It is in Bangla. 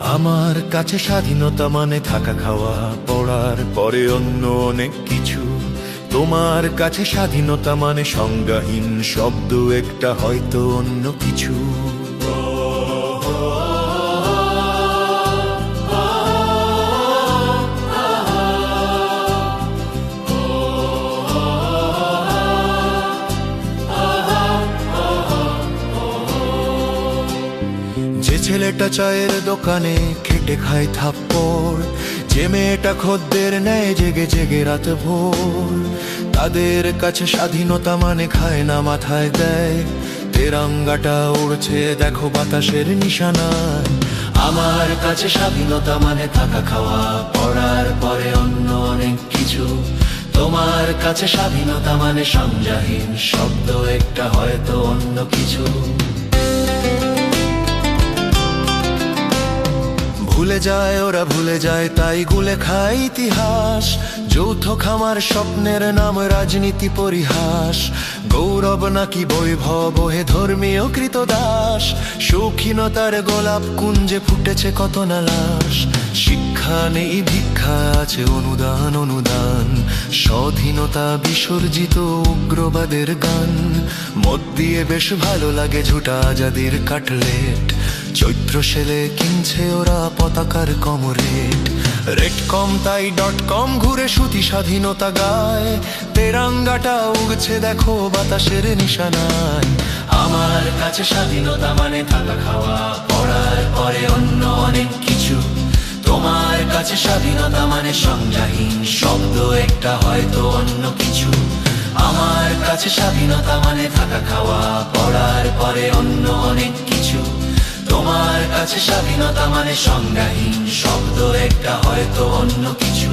আমার কাছে স্বাধীনতা মানে থাকা খাওয়া পড়ার পরে অন্য অনেক কিছু। তোমার কাছে স্বাধীনতা মানে সংজ্ঞাহীন শব্দ একটা, হয়তো অন্য কিছু। যে ছেলেটা চায়ের দোকানে খেটে খায় থাপ্পড়, যে মেয়েটা খদ্দের নেয় জেগে জেগে রাত ভোর, তাদের কাছে স্বাধীনতা মানে খায় না মাথায় দেয়। তেরঙ্গাটা উড়ছে দেখো বাতাসের নিশানায়। আমার কাছে স্বাধীনতা মানে থাকা খাওয়া পড়ার পরে অন্য অনেক কিছু। তোমার কাছে স্বাধীনতা মানে সংজ্ঞাহীন শব্দ একটা, হয়তো অন্য কিছু। ভুলে যায় ওরা ভুলে যায়, তাই গুলে খায় ইতিহাস। যৌথ খামার স্বপ্নের নাম রাজনীতি পরিহাস। গৌরব নাকি বৈভব হে ধর্মীয় কৃতদাস। শৌখিনতার গোলাপ কুঞ্জে ফুটেছে কত না লাশ। শিক্ষা নেই ভিক্ষা আছে অনুদান অনুদান। স্বাধীনতা বিসর্জিত উগ্রবাদের গান। মদ দিয়ে বেশ ভালো লাগে ঝুটা আজাদির কাটলেট। চৈত্র সেলে কিনছে ওরা পতাকার কমরেড। রেট কম তাই .com ঘুরে সুতি স্বাধীনতা গায়। তেরঙ্গাটা উড়ছে দেখো বাতাসের নিশানায়। আমার কাছে স্বাধীনতা মানে থাকা খাওয়া পড়ার পরে অন্য অনেক কিছু। তোমার কাছে স্বাধীনতা মানে সংজ্ঞাহীন শব্দ একটা, হয়তো অন্য কিছু। আমার কাছে স্বাধীনতা মানে থাকা খাওয়া পড়ার পরে অন্য অনেক কিছু। তোমার কাছে স্বাধীনতা মানে সংজ্ঞাহীন শব্দ একটা, হয়তো অন্য কিছু।